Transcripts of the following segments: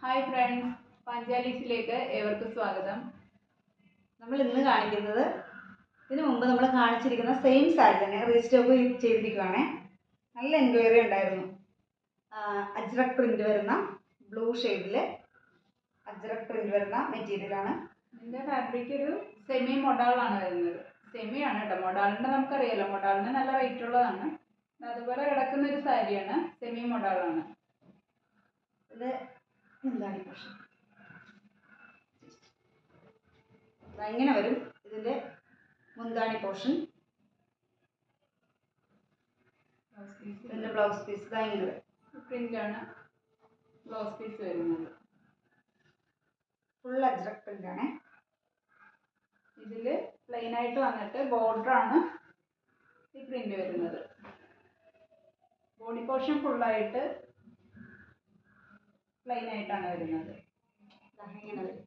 Hi friends, പാഞ്ചാലീസിലേക്ക് ഏവർക്കും സ്വാഗതം. നമ്മൾ ഇന്ന് കാണിക്കുന്നത് ഇതിനു മുമ്പ് നമ്മൾ കാണിച്ചിരിക്കുന്ന സെയിം സാരി തന്നെ റീസ്റ്റോക്ക് ചെയ്തിരിക്കുകയാണ്. നല്ല എൻക്വയറി ഉണ്ടായിരുന്നു. അജ്രക് പ്രിന്റ് വരുന്ന ബ്ലൂ ഷെയ്ഡിൽ അജ്രക് പ്രിന്റ് വരുന്ന മെറ്റീരിയലാണ്. ഇതിൻ്റെ ഫാബ്രിക് ഒരു സെമി മൊഡാളാണ് വരുന്നത്. സെമിയാണ് കേട്ടോ, മൊഡാളിൻ്റെ നമുക്കറിയാലോ, മൊഡാളിന് നല്ല റേറ്റ് ഉള്ളതാണ്. അതുപോലെ കിടക്കുന്ന ഒരു സാരിയാണ്, സെമി മൊഡാളാണ്. ഇത് എന്താണ് പ്രശ്നം? ഇങ്ങനെ വരും ഇതിൻ്റെ മുന്താണി പോർഷൻ. ഇതിൻ്റെ ബ്ലൗസ് പീസ് ഇങ്ങനെ വരും. പ്രിൻ്റാണ് ബ്ലൗസ് പീസ് വരുന്നത്. ഫുൾ അജ്രക് പ്രിൻ്റാണ്. ഇതിൽ പ്ലെയിനായിട്ട് വന്നിട്ട് ബോർഡറാണ് ഈ പ്രിൻ്റ് വരുന്നത്. ബോഡി പോർഷൻ ഫുള്ളായിട്ട് പ്ലെയിൻ ആയിട്ടാണ് വരുന്നത്. ഇങ്ങനെ വരും.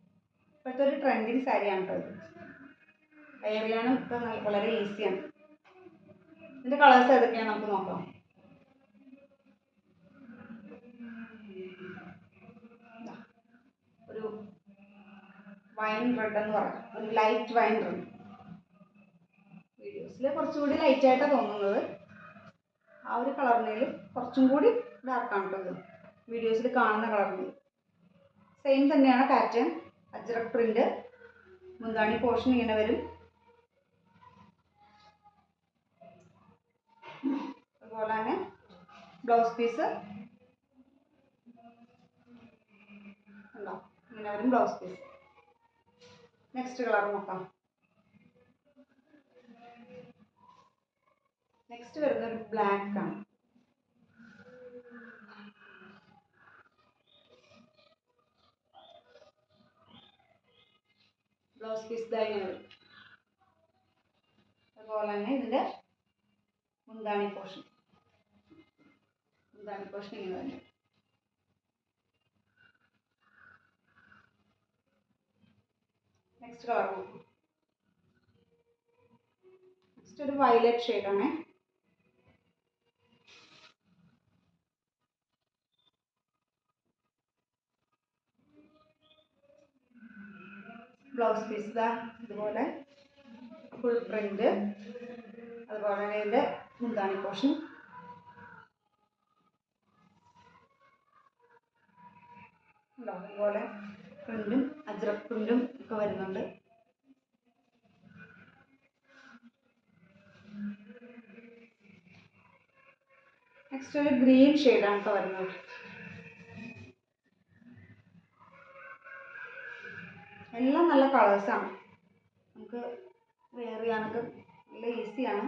ഇപ്പോഴത്തെ ഒരു ട്രെൻഡിങ് സാരിയാണ് കേട്ടോ ഇത്. വെയർ ചെയ്യാനും ഇപ്പോൾ വളരെ ഈസിയാണ്. ഇതിൻ്റെ കളേഴ്സ് ഏതൊക്കെയാണ് നമുക്ക് നോക്കാം. ഒരു വൈൻ റെഡ് എന്ന് പറയാം, ഒരു ലൈറ്റ് വൈൻ റെഡ്. വീഡിയോസിൽ കുറച്ചുകൂടി ലൈറ്റായിട്ടാണ് തോന്നുന്നത്. ആ ഒരു കളറിനേൽ കുറച്ചും കൂടി ഡാർക്കാണ് കേട്ടോ വീഡിയോസിൽ കാണുന്ന കളറിനേൽ. സെയിം തന്നെയാണ് പാറ്റേൺ. അജ്രക് പ്രിന്റ്, മുന്താണി പോർഷൻ ഇങ്ങനെ വരും. അതുപോലെ തന്നെ ബ്ലൗസ് പീസ് ഉണ്ടോ, ഇങ്ങനെ വരും ബ്ലൗസ് പീസ്. നെക്സ്റ്റ് കളർ നോക്കാം. നെക്സ്റ്റ് വരുന്നത് ഒരു ബ്ലാക്ക് ആണ്. ബ്ലൗസ് പീസ് ഇങ്ങനെ വരും. അതുപോലെ തന്നെ ഇതിൻ്റെ മുന്താണി പോർഷൻ ഇങ്ങനെ വരും. നെക്സ്റ്റ് കളർ നോക്കാം. നെക്സ്റ്റ് ഒരു വയലറ്റ് ഷെയ്ഡാണ്. ബ്ലൗസ് പീസ് ഇതുപോലെ ഫുൾ പ്രിന്റ്. അതുപോലെ തന്നെ ഇതിൻ്റെ മുന്താണി പോർഷൻ ഉണ്ടോ, അതുപോലെ പ്രിന്റും അജ്രക് പ്രിന്റും ഒക്കെ വരുന്നുണ്ട്. നെക്സ്റ്റ് ഒരു ഗ്രീൻ ഷെയ്ഡാണ് കേട്ടോ വരുന്നത്. എല്ലാം നല്ല കളേഴ്സാണ്. നമുക്ക് വെയർ ചെയ്യാനൊക്കെ നല്ല ഈസിയാണ്.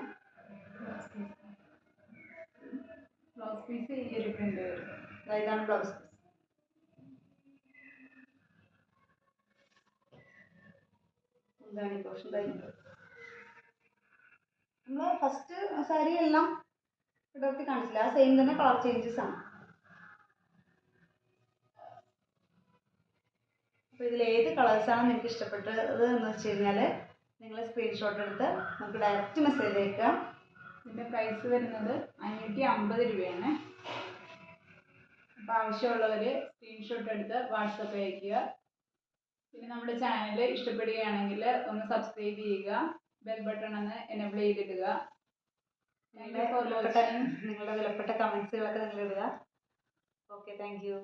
ബ്ലൗസ് പീസ് ഈ ഒരു പ്രിന്റ് വരും. ഇതാണ് ബ്ലൗസ് പീസ്. മുന്താണി പോർഷൻ നമ്മൾ ഫസ്റ്റ് സാരി എല്ലാം ഇടർത്തി കാണിച്ചില്ല, ആ സെയിം തന്നെ കളർ ചേഞ്ചസ് ആണ്. അപ്പോൾ ഇതിൽ ഏത് കളേഴ്സാണ് നിങ്ങൾക്ക് ഇഷ്ടപ്പെട്ടത് എന്ന് വെച്ച് കഴിഞ്ഞാൽ നിങ്ങൾ സ്ക്രീൻഷോട്ട് എടുത്ത് നമുക്ക് ഡയറക്റ്റ് മെസ്സേജ് അയക്കാം. ഇതിൻ്റെ പ്രൈസ് വരുന്നത് 550 രൂപയാണ്. അപ്പോൾ ആവശ്യമുള്ളവർ സ്ക്രീൻഷോട്ട് എടുത്ത് വാട്സപ്പ് അയയ്ക്കുക. പിന്നെ നമ്മുടെ ചാനൽ ഇഷ്ടപ്പെടുകയാണെങ്കിൽ ഒന്ന് സബ്സ്ക്രൈബ് ചെയ്യുക, ബെൽ ബട്ടൺ ഒന്ന് എനേബിൾ ചെയ്തിടുക. നിങ്ങളുടെ വിലപ്പെട്ട കമൻസുകളൊക്കെ നിങ്ങൾ ഇടുക. Okay, thank you.